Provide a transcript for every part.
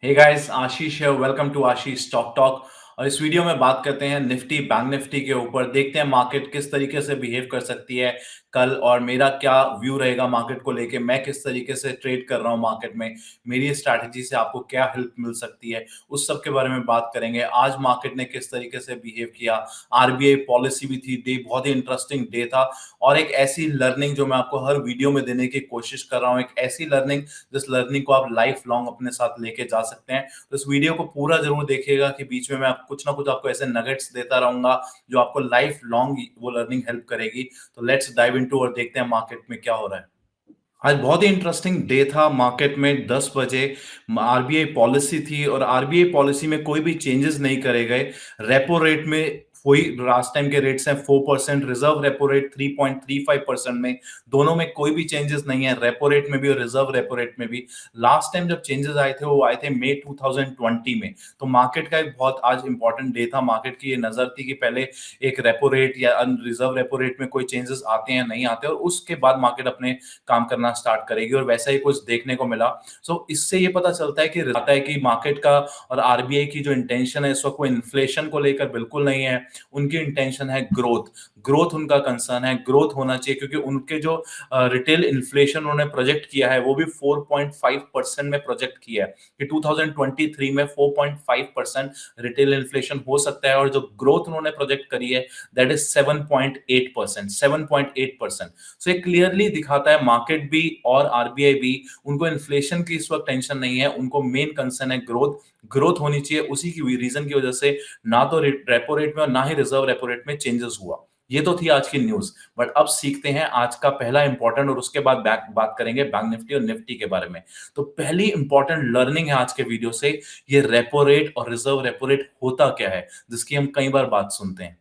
हे guys, Ashish है। Welcome to Ashish stock talk. और इस वीडियो में बात करते हैं निफ्टी बैंक निफ्टी के ऊपर। देखते हैं मार्केट किस तरीके से बिहेव कर सकती है कल, और मेरा क्या व्यू रहेगा मार्केट को लेके। मैं किस तरीके से ट्रेड कर रहा हूं मार्केट में, मेरी स्ट्रैटेजी से आपको क्या हेल्प मिल सकती है, उस सब के बारे में बात करेंगे। आज मार्केट ने किस तरीके से बिहेव किया, आरबीआई पॉलिसी भी थी, डे बहुत ही इंटरेस्टिंग डे था। और एक ऐसी लर्निंग जो मैं आपको हर वीडियो में देने की कोशिश कर रहा हूँ, एक ऐसी लर्निंग जिस लर्निंग को आप लाइफ लॉन्ग अपने साथ लेके जा सकते हैं। तो इस वीडियो को पूरा जरूर देखिएगा कि बीच में मैं कुछ ना कुछ आपको ऐसे नगेट्स देता रहूंगा जो आपको लाइफ लॉन्ग वो लर्निंग हेल्प करेगी। तो लेट्स डाइव इनटू और देखते हैं मार्केट में क्या हो रहा है। आज बहुत ही इंटरेस्टिंग डे था मार्केट में। 10 बजे आरबीआई पॉलिसी थी और आरबीआई पॉलिसी में कोई भी चेंजेस नहीं करे गए। रेपो रेट में वही लास्ट टाइम के रेट्स हैं 4%, रिजर्व रेपो रेट 3.35% में। दोनों में कोई भी चेंजेस नहीं है, रेपो रेट में भी और रिजर्व रेपो रेट में भी। लास्ट टाइम जब चेंजेस आए थे वो आए थे मई 2020 में। तो मार्केट का एक बहुत आज इंपॉर्टेंट डे था। मार्केट की ये नजर थी कि पहले एक रेपो रेट या रिजर्व रेपो रेट में कोई चेंजेस आते हैं नहीं आते, और उसके बाद मार्केट अपने काम करना स्टार्ट करेगी, और वैसा ही कुछ देखने को मिला। सो इससे ये पता चलता है कि मार्केट का और आरबीआई की जो इंटेंशन है इस वक्त, वो इन्फ्लेशन को लेकर बिल्कुल नहीं है। उनकी इंटेंशन है ग्रोथ। ग्रोथ उनका कंसर्न है, ग्रोथ होना चाहिए, क्योंकि उनके जो रिटेल इन्फ्लेशन उन्होंने प्रोजेक्ट किया है वो भी 4.5% में प्रोजेक्ट किया है कि 2023 में 4.5% रिटेल इन्फ्लेशन हो सकता है। और जो ग्रोथ उन्होंने प्रोजेक्ट करी है दैट इज 7.8%। 7.8%। सो ये क्लियरली दिखाता है मार्केट भी और आरबीआई भी, उनको इन्फ्लेशन की इस वक्त टेंशन नहीं है, उनको मेन कंसर्न है ग्रोथ। ग्रोथ होनी चाहिए। उसी की रीजन की वजह से ना तो रेपो रेट में और ना ही रिजर्व रेपो रेट में चेंजेस हुआ। ये तो थी आज की न्यूज। बट अब सीखते हैं आज का पहला इंपॉर्टेंट, और उसके बाद बात करेंगे बैंक निफ्टी और निफ्टी के बारे में। तो पहली इंपॉर्टेंट लर्निंग है आज के वीडियो से, ये रेपो रेट और रिजर्व रेपो रेट होता क्या है, जिसकी हम कई बार बात सुनते हैं।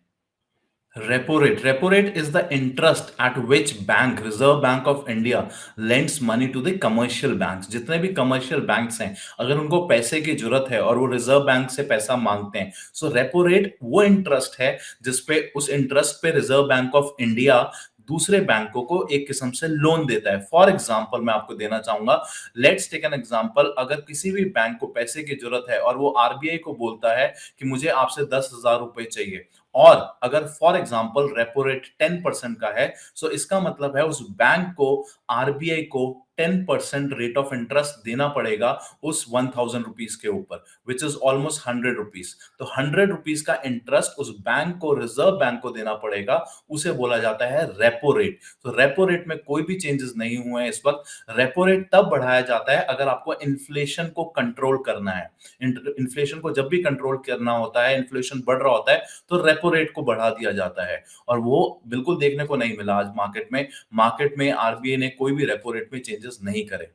Repo rate is the interest at which bank, Reserve Bank of India, lends money to the commercial banks। जितने भी कमर्शियल बैंक्स हैं, अगर उनको पैसे की जरूरत है और वो रिजर्व बैंक से पैसा मांगते हैं, सो रेपो रेट वो इंटरेस्ट है जिसपे, उस इंटरेस्ट पे रिजर्व बैंक ऑफ इंडिया दूसरे बैंकों को एक किस्म से लोन देता है। फॉर एग्जाम्पल मैं आपको देना चाहूंगा, लेट्स टेक एन एग्जाम्पल। अगर किसी भी बैंक को पैसे की जरूरत है और वो आरबीआई को बोलता है कि मुझे आपसे 10,000 रुपए चाहिए, और अगर फॉर एग्जांपल रेपो रेट 10% का है, सो इसका मतलब है उस बैंक को, आरबीआई को 10% रेट ऑफ इंटरेस्ट देना पड़ेगा उस 1,000 रुपीज के ऊपर, विच इज ऑलमोस्ट 100 रुपीज। तो 100 रुपीज का इंटरेस्ट उस बैंक को, रिजर्व बैंक को देना पड़ेगा। उसे बोला जाता है रेपो रेट। तो रेपो रेट में कोई भी चेंजेस नहीं हुए हैं इस वक्त। रेपो रेट तब बढ़ाया जाता है अगर आपको इन्फ्लेशन को कंट्रोल करना है। इन्फ्लेशन को जब भी कंट्रोल करना होता है, इन्फ्लेशन बढ़ रहा होता है, तो रेपो रेट को बढ़ा दिया जाता है। और वो बिल्कुल देखने को नहीं मिला आज मार्केट में। मार्केट में आरबीआई ने कोई भी रेपो रेट में चेंजेस नहीं करे।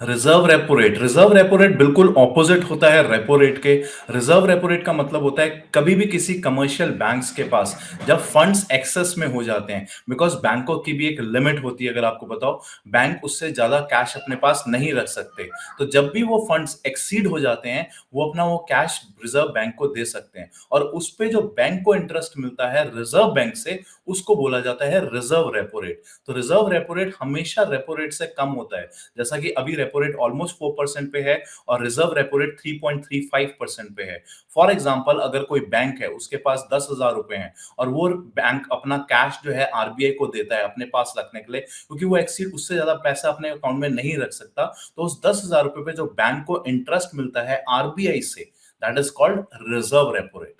रिजर्व रेपो रेट बिल्कुल ऑपोजिट होता है रेपो रेट के। रिजर्व रेपो रेट का मतलब होता है कभी भी किसी कमर्शियल बैंक्स के पास जब फंड्स एक्सेस में हो जाते हैं, बिकॉज बैंकों की भी एक लिमिट होती है, अगर आपको बताओ, बैंक उससे ज्यादा कैश अपने पास नहीं रख सकते। तो जब भी वो फंड्स एक्सीड हो जाते हैं, वो अपना वो कैश रिजर्व बैंक को दे सकते हैं, और उस पे जो बैंक को इंटरेस्ट मिलता है रिजर्व बैंक से, उसको बोला जाता है रिजर्व रेपो रेट। तो रिजर्व रेपो रेट हमेशा रेपो रेट से कम होता है। जैसा कि अभी रेपो रेट ऑलमोस्ट 4% पे है और रिजर्व रेपो रेट 3.35% पे है। फॉर एग्जांपल, अगर कोई बैंक है, उसके पास 10,000 रुपए हैं, और वो बैंक अपना कैश जो है आरबीआई को देता है अपने पास रखने के लिए, क्योंकि वो एक्सीड उससे ज्यादा पैसा अपने अकाउंट में नहीं रख सकता, तो उस 10,000 रुपए पे जो बैंक को इंटरेस्ट मिलता है आरबीआई से, that is called reserve repo rate.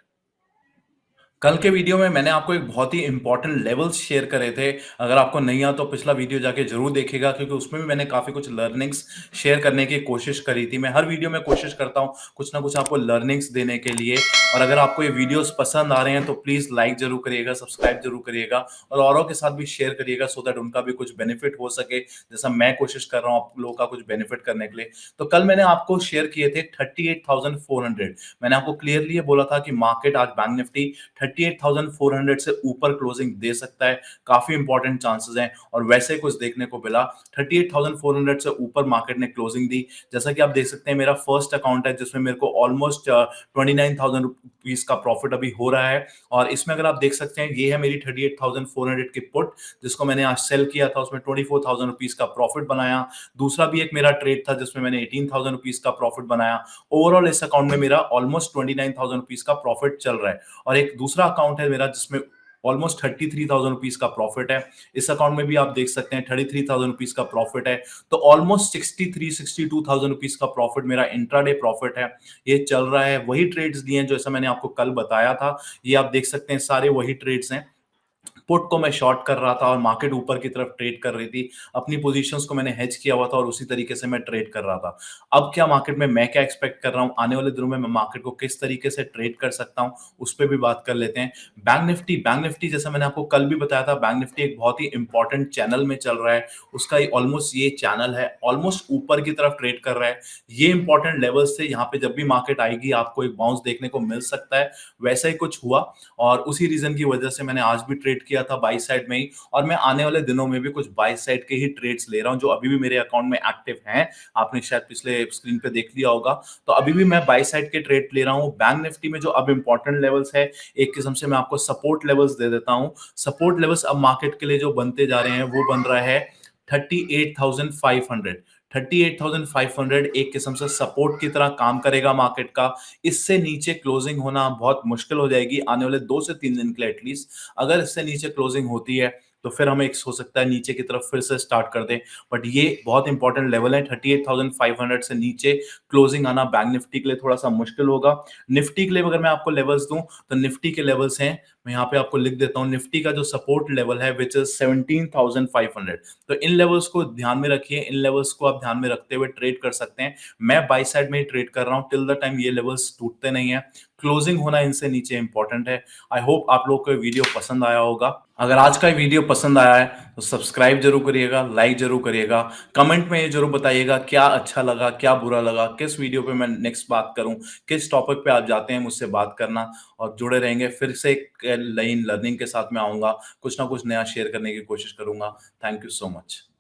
कल के वीडियो में मैंने आपको एक बहुत ही इंपॉर्टेंट लेवल्स शेयर करे थे। अगर आपको नहीं आता तो पिछला वीडियो जाके जरूर देखिएगा, क्योंकि उसमें भी मैंने काफी कुछ लर्निंग्स शेयर करने की कोशिश करी थी। मैं हर वीडियो में कोशिश करता हूँ कुछ ना कुछ आपको लर्निंग्स देने के लिए। और अगर आपको ये वीडियोस पसंद आ रहे हैं तो प्लीज लाइक जरूर करिएगा, सब्सक्राइब जरूर करिएगा, और औरों के साथ भी शेयर करिएगा, सो दैट उनका भी कुछ बेनिफिट हो सके, जैसा मैं कोशिश कर रहा हूँ आप लोगों का कुछ बेनिफिट करने के लिए। तो कल मैंने आपको शेयर किए थे 38,400। मैंने आपको क्लियरली ये बोला था कि मार्केट आज बैंक निफ्टी 38,400 से ऊपर क्लोजिंग दे सकता है, काफी इंपॉर्टेंट चांसेस हैं और वैसे कुछ देखने को मिला। 38,400 से ऊपर मार्केट ने क्लोजिंग दी। जैसा कि आप देख सकते हैं, मेरा फर्स्ट अकाउंट है जिसमें मेरे को ऑलमोस्ट 29,000 रुपीज का प्रॉफिट अभी हो रहा है और इसमें अगर आप देख सकते हैं, ये है मेरी 38,400 की पुट जिसको मैंने आज सेल किया था, उसमें 24,000 रुपीज का प्रॉफिट बनाया। दूसरा भी एक मेरा ट्रेड था जिसमें मैंने 18,000 रुपीज का प्रॉफिट बनाया। ओवरऑल इस अकाउंट में मेरा ऑलमोस्ट 29,000 रुपीज का प्रॉफिट चल रहा है और एक दूसरा अकाउंट है मेरा जिसमें ऑलमोस्ट 33,000 रुपीज का प्रॉफिट है। इस अकाउंट में भी आप देख सकते हैं 33,000 रुपीज का प्रॉफिट है। तो ऑलमोस्ट 62,000 रुपीज का प्रॉफिट मेरा इंट्राडे प्रॉफिट है, ये चल रहा है। वही ट्रेड्स दिए हैं जैसा मैंने आपको कल बताया था, ये आप देख सकते हैं सारे वही ट्रेड्स हैं। पुट को मैं शॉर्ट कर रहा था और मार्केट ऊपर की तरफ ट्रेड कर रही थी। अपनी पोजीशंस को मैंने हेज किया हुआ था और उसी तरीके से मैं ट्रेड कर रहा था। अब क्या मार्केट में मैं क्या एक्सपेक्ट कर रहा हूं, आने वाले दिनों में मैं मार्केट को किस तरीके से ट्रेड कर सकता हूं, उस पर भी बात कर लेते हैं। बैंक निफ्टी जैसा मैंने आपको कल भी बताया था, बैंक निफ्टी एक बहुत ही इंपॉर्टेंट चैनल में चल रहा है। उसका ऑलमोस्ट ये चैनल है, ऑलमोस्ट ऊपर की तरफ ट्रेड कर रहा है। ये इंपॉर्टेंट लेवल्स थे, यहाँ पे जब भी मार्केट आएगी आपको एक बाउंस देखने को मिल सकता है। वैसा ही कुछ हुआ और उसी रीजन की वजह से मैंने आज भी ट्रेड किया था बाई साइड में ही और मैं आने वाले दिनों में भी कुछ बाई साइड के ही ट्रेड्स ले रहा हूं जो अभी भी मेरे अकाउंट में एक्टिव हैं। आपने शायद पिछले स्क्रीन पे देख लिया होगा। तो अभी भी मैं बाई साइड के ट्रेड ले रहा हूं। बैंक निफ्टी में जो अब इंपॉर्टेंट लेवल्स है, एक किस्म से मैं आपको सपोर्ट लेवल्स दे देता हूं। सपोर्ट लेवल्स अब मार्केट के लिए जो बनते जा रहे हैं वो बन रहा है 38,500। 38,500 एक किस्म से सपोर्ट की तरह काम करेगा मार्केट का। इससे नीचे क्लोजिंग होना बहुत मुश्किल हो जाएगी आने वाले 2 से 3 दिन के लिए एटलीस्ट। अगर इससे नीचे क्लोजिंग होती है तो फिर हमें एक हो सकता है नीचे की तरफ फिर से स्टार्ट कर दें। बट ये बहुत इंपॉर्टेंट लेवल है, 38,500 से नीचे क्लोजिंग आना बैंक निफ्टी के लिए थोड़ा सा मुश्किल होगा। निफ्टी के लिए अगर मैं आपको लेवल्स दूं तो निफ्टी के लेवल्स हैं, मैं यहाँ पे आपको लिख देता हूँ। निफ्टी का जो सपोर्ट लेवल है विच इज 17,500। तो इन लेवल्स को ध्यान में रखिए, इन लेवल्स को आप ध्यान में रखते हुए ट्रेड कर सकते हैं। मैं बाई साइड में ही ट्रेड कर रहा हूँ टिल द टाइम ये लेवल्स टूटते नहीं है। क्लोजिंग होना इनसे नीचे इंपॉर्टेंट है। आई होप आप लोग को वीडियो पसंद आया होगा। अगर आज का वीडियो पसंद आया है तो सब्सक्राइब जरूर करिएगा, लाइक जरूर करिएगा, कमेंट में ये जरूर बताइएगा क्या अच्छा लगा, क्या बुरा लगा, किस वीडियो पे मैं नेक्स्ट बात करूं, किस टॉपिक पे आप जाते हैं मुझसे बात करना। और जुड़े रहेंगे, फिर से एक नई लर्निंग के साथ मैं आऊंगा, कुछ ना कुछ नया शेयर करने की कोशिश करूंगा। Thank you so much.